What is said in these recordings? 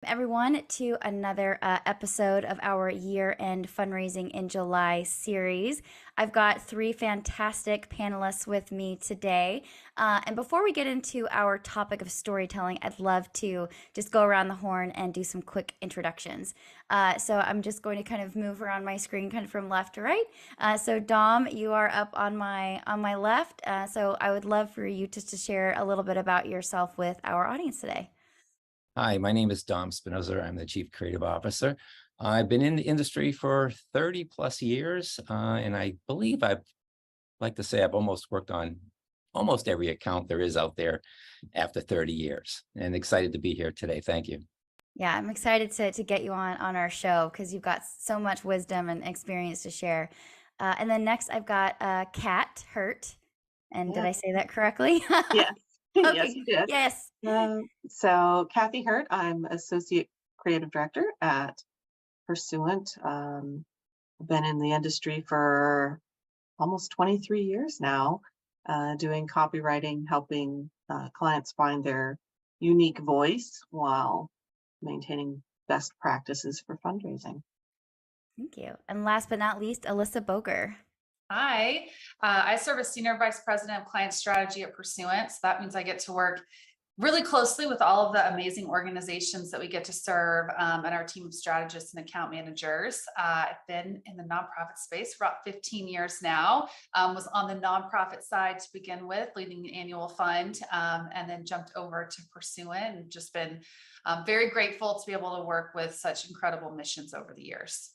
Everyone, to another episode of our year-end fundraising in July series. I've got three fantastic panelists with me today. And before we get into our topic of storytelling, I'd love to just go around the horn and do some quick introductions. So I'm just going to kind of move around my screen kind of from left to right. So Dom, you are up on my left. So I would love for you just to share a little bit about yourself with our audience today. Hi, my name is Dom Spinoza. I'm the Chief Creative Officer. I've been in the industry for 30 plus years, and I believe I've like to say I've almost worked on almost every account there is out there after 30 years, and excited to be here today. Thank you. Yeah, I'm excited to get you on our show because you've got so much wisdom and experience to share. And then next, I've got Kat Hurt. And did Yeah. I say that correctly? Yes. Yes, Okay. you did. Yes. So Kathy Hurt, I'm Associate Creative Director at Pursuant. I've been in the industry for almost 23 years now, doing copywriting, helping clients find their unique voice while maintaining best practices for fundraising. Thank you. And last but not least, Alyssa Boger. Hi, I serve as Senior Vice President of Client Strategy at Pursuant. So that means I get to work really closely with all of the amazing organizations that we get to serve and our team of strategists and account managers. I've been in the nonprofit space for about 15 years now, was on the nonprofit side to begin with, leading the annual fund, and then jumped over to Pursuant and just been very grateful to be able to work with such incredible missions over the years.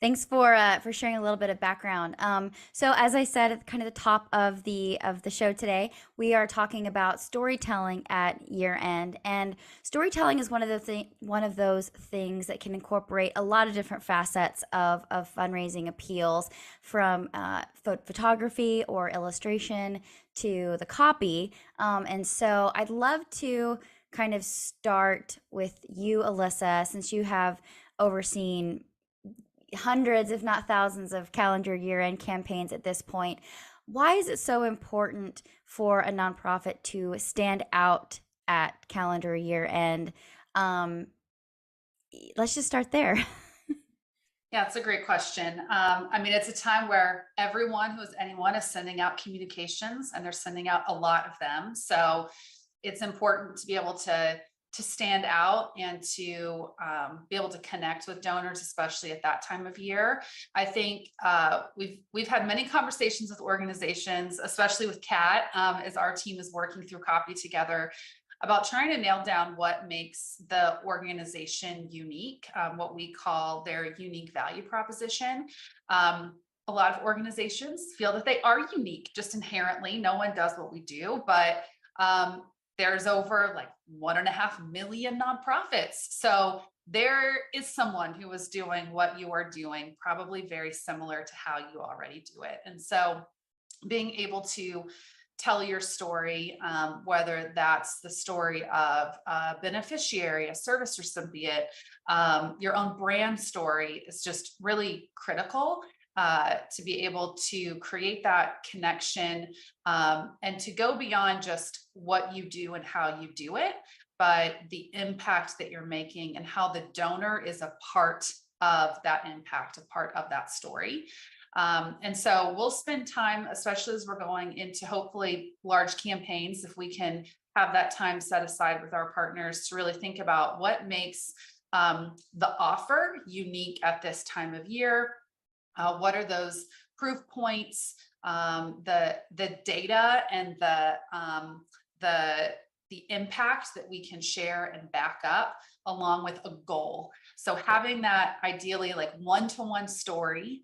Thanks for sharing a little bit of background. So as I said at kind of the top of the show today, we are talking about storytelling at year end, and storytelling is one of those things that can incorporate a lot of different facets of fundraising appeals, from photography or illustration to the copy. And so I'd love to kind of start with you, Alyssa, since you have overseen hundreds, if not thousands, of calendar year-end campaigns at this point. Why is it so important for a nonprofit to stand out at calendar year-end? Let's just start there. Yeah, it's a great question. I mean, it's a time where everyone who is anyone is sending out communications, and they're sending out a lot of them. So it's important to be able to stand out and to be able to connect with donors, especially at that time of year. I think we've had many conversations with organizations, especially with Kat, as our team is working through copy together, about trying to nail down what makes the organization unique, what we call their unique value proposition. A lot of organizations feel that they are unique just inherently. No one does what we do, but there's over like 1.5 million nonprofits. So there is someone who is doing what you are doing, probably very similar to how you already do it. And so being able to tell your story, whether that's the story of a beneficiary, a service recipient, your own brand story, is just really critical to be able to create that connection and to go beyond just what you do and how you do it, but the impact that you're making and how the donor is a part of that impact, a part of that story. And so we'll spend time, especially as we're going into hopefully large campaigns, if we can have that time set aside with our partners to really think about what makes the offer unique at this time of year. What are those proof points, the data, and the impact that we can share and back up, along with a goal. So having that ideally like one-to-one story,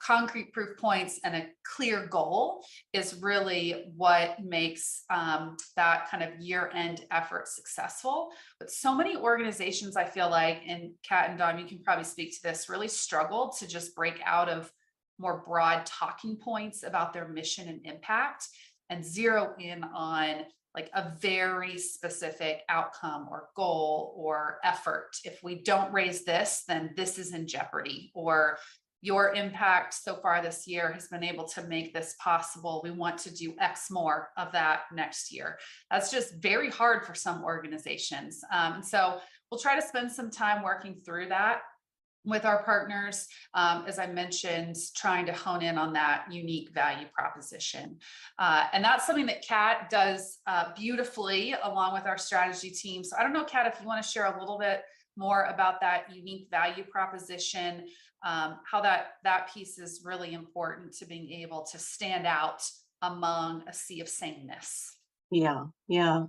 concrete proof points, and a clear goal is really what makes that kind of year-end effort successful. But so many organizations, I feel like, and Kat and Dom, you can probably speak to this, really struggle to just break out of more broad talking points about their mission and impact and zero in on like a very specific outcome or goal or effort. If we don't raise this, then this is in jeopardy. Or, your impact so far this year has been able to make this possible. We want to do X more of that next year. That's just very hard for some organizations. So we'll try to spend some time working through that with our partners, as I mentioned, trying to hone in on that unique value proposition. And that's something that Kat does beautifully along with our strategy team. So I don't know, Kat, if you want to share a little bit more about that unique value proposition, how that piece is really important to being able to stand out among a sea of sameness. Yeah, yeah.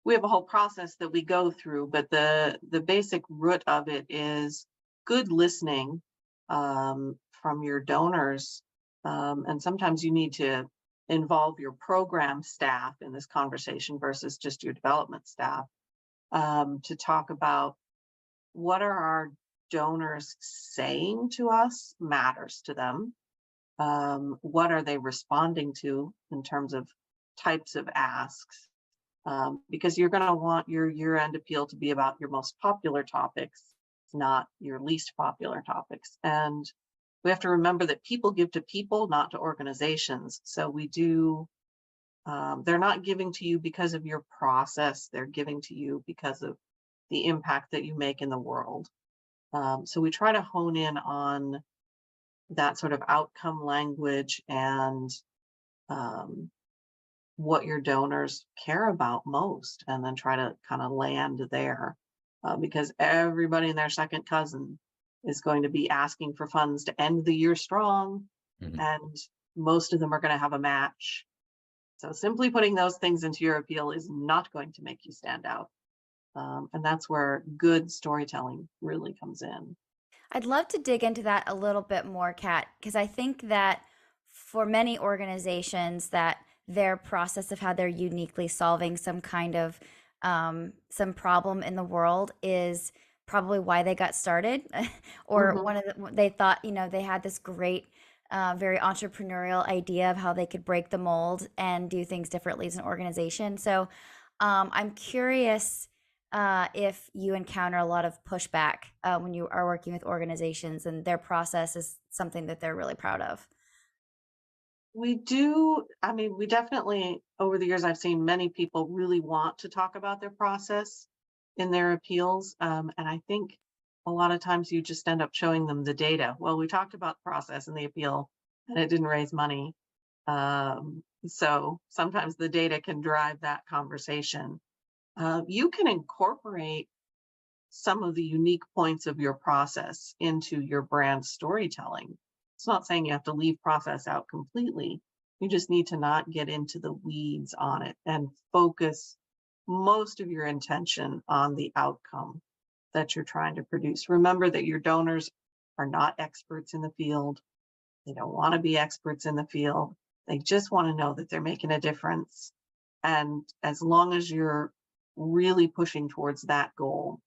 We have a whole process that we go through, but the basic root of it is good listening from your donors. And sometimes you need to involve your program staff in this conversation versus just your development staff, to talk about what are our donors saying to us matters to them. What are they responding to in terms of types of asks? Because you're going to want your year-end appeal to be about your most popular topics, not your least popular topics. And we have to remember that people give to people, not to organizations. So we do, they're not giving to you because of your process, they're giving to you because of the impact that you make in the world. So we try to hone in on that sort of outcome language and what your donors care about most, and then try to kind of land there, because everybody and their second cousin is going to be asking for funds to end the year strong, and most of them are going to have a match. So simply putting those things into your appeal is not going to make you stand out. And that's where good storytelling really comes in. I'd love to dig into that a little bit more, Kat, because I think that for many organizations that their process of how they're uniquely solving some kind of some problem in the world is probably why they got started or one of they thought, they had this great very entrepreneurial idea of how they could break the mold and do things differently as an organization. So I'm curious if you encounter a lot of pushback when you are working with organizations and their process is something that they're really proud of. We do. I mean, we definitely, over the years, I've seen many people really want to talk about their process in their appeals. And I think a lot of times you just end up showing them the data. Well, we talked about the process in the appeal and it didn't raise money. So sometimes the data can drive that conversation. You can incorporate some of the unique points of your process into your brand storytelling. It's not saying you have to leave process out completely. You just need to not get into the weeds on it and focus most of your intention on the outcome that you're trying to produce. Remember that your donors are not experts in the field. They don't want to be experts in the field. They just want to know that they're making a difference. And as long as you're really pushing towards that goal,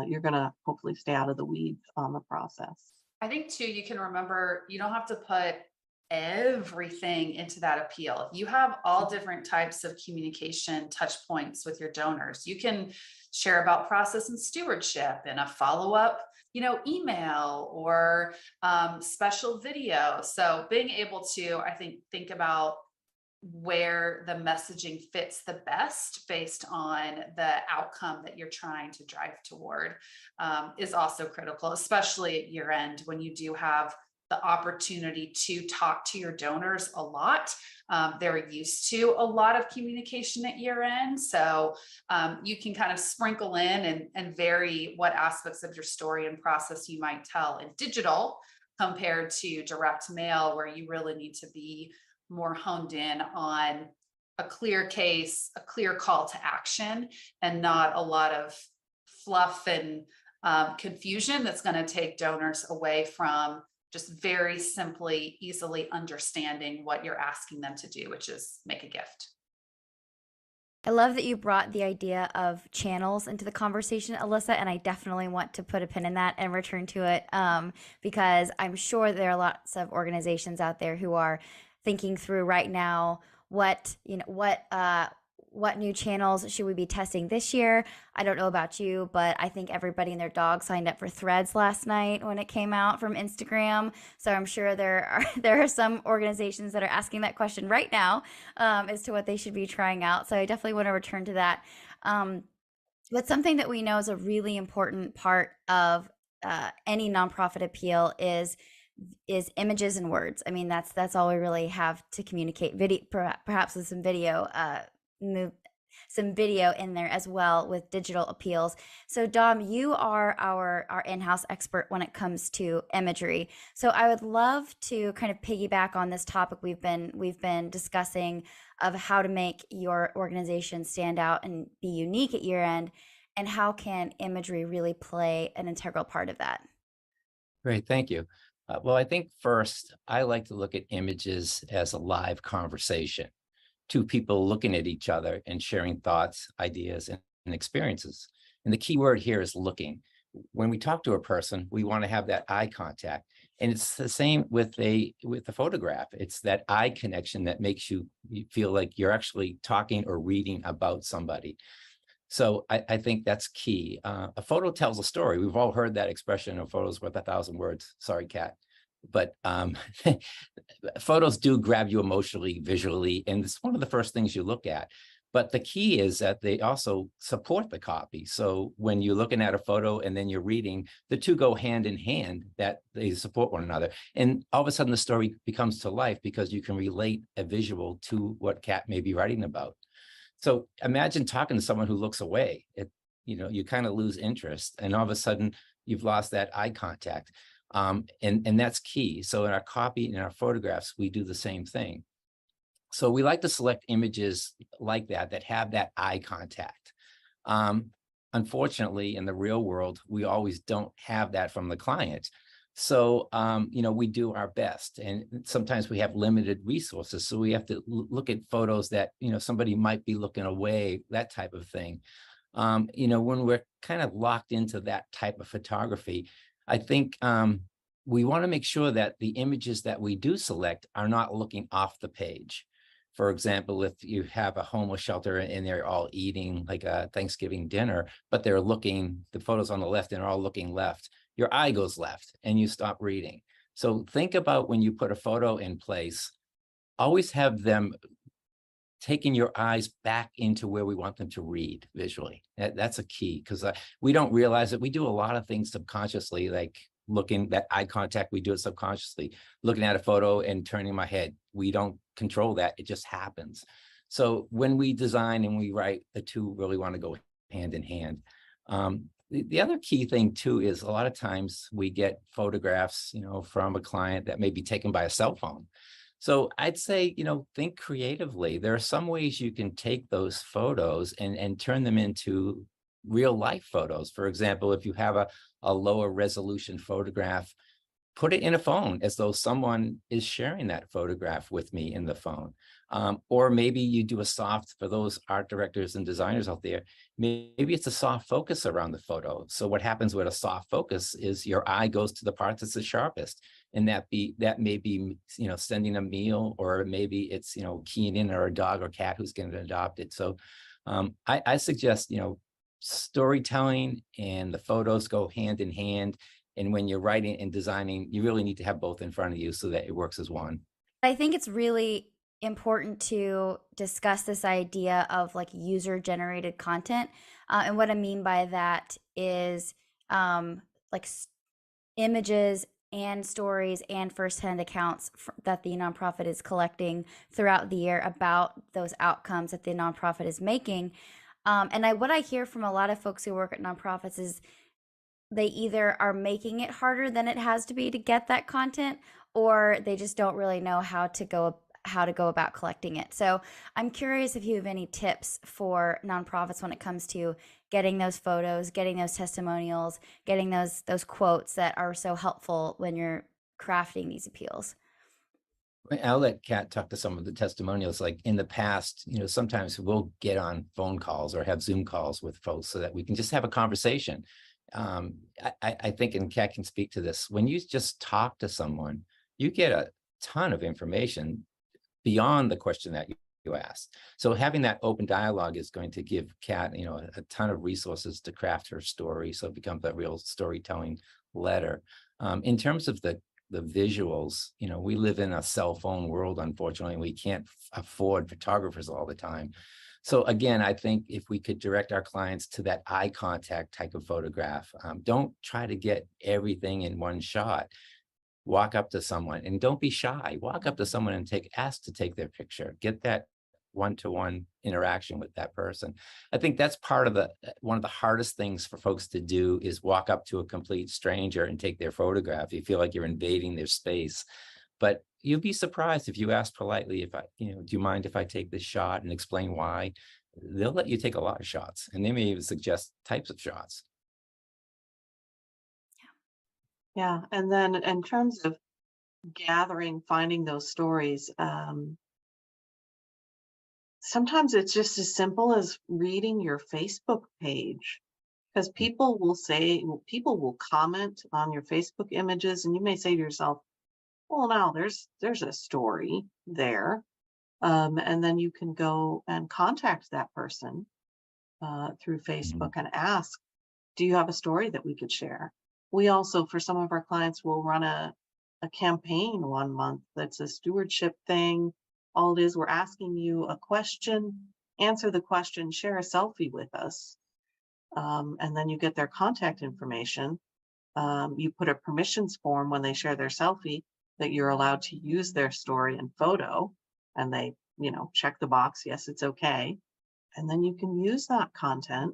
you're going to hopefully stay out of the weeds on the process. I think too, you can remember you don't have to put everything into that appeal. You have all different types of communication touch points with your donors. You can share about process and stewardship in a follow-up, email or special video. So being able to, I think about where the messaging fits the best based on the outcome that you're trying to drive toward is also critical, especially at year end when you do have the opportunity to talk to your donors a lot. They're used to a lot of communication at year end. So you can kind of sprinkle in and vary what aspects of your story and process you might tell in digital compared to direct mail, where you really need to be more honed in on a clear case, a clear call to action, and not a lot of fluff and confusion that's going to take donors away from just very simply, easily understanding what you're asking them to do, which is make a gift. I love that you brought the idea of channels into the conversation, Alyssa, and I definitely want to put a pin in that and return to it because I'm sure there are lots of organizations out there who are thinking through right now what what new channels should we be testing this year? I don't know about you, but I think everybody and their dog signed up for Threads last night when it came out from Instagram. So I'm sure there are some organizations that are asking that question right now, as to what they should be trying out. So I definitely want to return to that. But something that we know is a really important part of any nonprofit appeal is images and words. I mean, that's all we really have to communicate. Video, perhaps with some video, some video in there as well with digital appeals. So Dom, you are our in-house expert when it comes to imagery. So I would love to kind of piggyback on this topic we've been discussing of how to make your organization stand out and be unique at year end, and how can imagery really play an integral part of that? Great, thank you. Well, I think first, I like to look at images as a live conversation. Two people looking at each other and sharing thoughts, ideas, and experiences. And the key word here is looking. When we talk to a person, we want to have that eye contact. And it's the same with the photograph. It's that eye connection that makes you feel like you're actually talking or reading about somebody. So I think that's key. A photo tells a story. We've all heard that expression, a photo's worth 1,000 words. Sorry, Kat. But photos do grab you emotionally, visually, and it's one of the first things you look at. But the key is that they also support the copy. So when you're looking at a photo and then you're reading, the two go hand in hand, that they support one another. And all of a sudden the story becomes to life because you can relate a visual to what Kat may be writing about. So imagine talking to someone who looks away. You kind of lose interest, and all of a sudden you've lost that eye contact. And that's key. So in our copy and in our photographs, we do the same thing. So we like to select images like that have that eye contact. Unfortunately, in the real world, we always don't have that from the client. So, we do our best, and sometimes we have limited resources. So we have to look at photos that, somebody might be looking away, that type of thing. When we're kind of locked into that type of photography, I think we want to make sure that the images that we do select are not looking off the page. For example, if you have a homeless shelter and they're all eating like a Thanksgiving dinner, but the photos on the left and are all looking left, your eye goes left and you stop reading. So think about when you put a photo in place, always have them taking your eyes back into where we want them to read visually. That's a key, because we don't realize it. We do a lot of things subconsciously, like looking, that eye contact, we do it subconsciously. Looking at a photo and turning my head, we don't control that. It just happens. So when we design and we write, the two really want to go hand in hand. The other key thing too is a lot of times we get photographs, from a client that may be taken by a cell phone. So I'd say, think creatively. There are some ways you can take those photos and turn them into real life photos. For example, if you have a lower resolution photograph, put it in a phone as though someone is sharing that photograph with me in the phone. Or maybe you do a soft, for those art directors and designers out there, maybe it's a soft focus around the photo. So what happens with a soft focus is your eye goes to the part that's the sharpest. And that may be, sending a meal, or maybe it's, keying in, or a dog or cat who's getting adopted. So I suggest, storytelling and the photos go hand in hand. And when you're writing and designing, you really need to have both in front of you so that it works as one. I think it's really important to discuss this idea of like user generated content. And what I mean by that is like images and stories and firsthand accounts that the nonprofit is collecting throughout the year about those outcomes that the nonprofit is making. What I hear from a lot of folks who work at nonprofits is they either are making it harder than it has to be to get that content, or they just don't really know how to go about collecting it. So I'm curious if you have any tips for nonprofits when it comes to getting those photos, getting those testimonials, getting those quotes that are so helpful when you're crafting these appeals. I'll let Kat talk to some of the testimonials. Like in the past, sometimes we'll get on phone calls or have Zoom calls with folks so that we can just have a conversation. I think, and Kat can speak to this, when you just talk to someone, you get a ton of information beyond the question that you asked. So having that open dialogue is going to give Kat, a ton of resources to craft her story, so it becomes a real storytelling letter. In terms of the visuals, we live in a cell phone world, unfortunately. We can't afford photographers all the time. So again, I think if we could direct our clients to that eye contact type of photograph, don't try to get everything in one shot. Walk up to someone and don't be shy. Walk up to someone and ask to take their picture. Get that one-to-one interaction with that person. I think that's part of one of the hardest things for folks to do is walk up to a complete stranger and take their photograph. You feel like you're invading their space. But you'd be surprised if you ask politely, do you mind if I take this shot, and explain why? They'll let you take a lot of shots, and they may even suggest types of shots. Yeah, and then in terms of finding those stories, sometimes it's just as simple as reading your Facebook page, because people will comment on your Facebook images, and you may say to yourself, well, now there's a story there. And then you can go and contact that person through Facebook and ask, do you have a story that we could share? We also, for some of our clients, will run a campaign 1 month that's a stewardship thing. All it is, we're asking you a question, answer the question, share a selfie with us, and then you get their contact information. You put a permissions form when they share their selfie that you're allowed to use their story and photo, and they, check the box, yes, it's okay. And then you can use that content,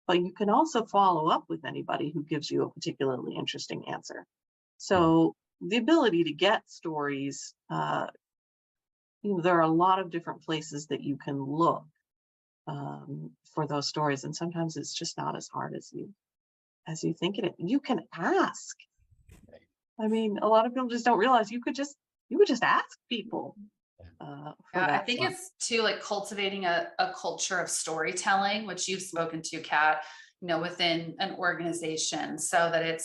but you can also follow up with anybody who gives you a particularly interesting answer. So the ability to get stories, there are a lot of different places that you can look for those stories, and sometimes it's just not as hard as you think it is. You can ask. I mean, a lot of people just don't realize you could just ask people. I think it's too, like, cultivating a culture of storytelling, which you've spoken to, Kat, within an organization, so that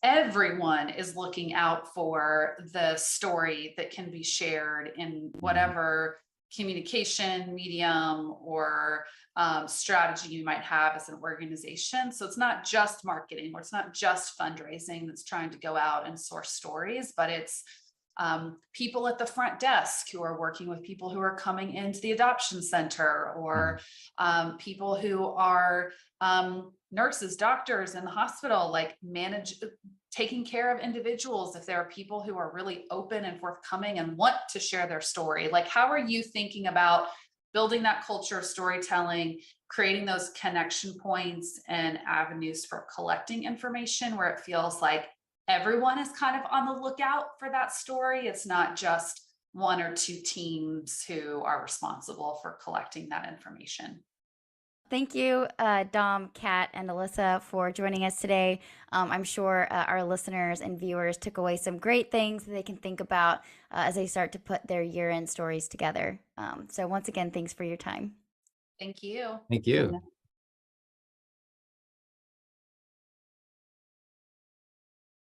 everyone is looking out for the story that can be shared in whatever communication medium or strategy you might have as an organization. So it's not just marketing, or it's not just fundraising that's trying to go out and source stories, but it's people at the front desk who are working with people who are coming into the adoption center, or people who are nurses, doctors in the hospital, like taking care of individuals. If there are people who are really open and forthcoming and want to share their story, like, how are you thinking about building that culture of storytelling, creating those connection points and avenues for collecting information where it feels like everyone is kind of on the lookout for that story? It's not just one or two teams who are responsible for collecting that information. Thank you, Dom, Kat, and Alyssa, for joining us today. I'm sure our listeners and viewers took away some great things that they can think about as they start to put their year-end stories together. So once again, thanks for your time. Thank you. Thank you.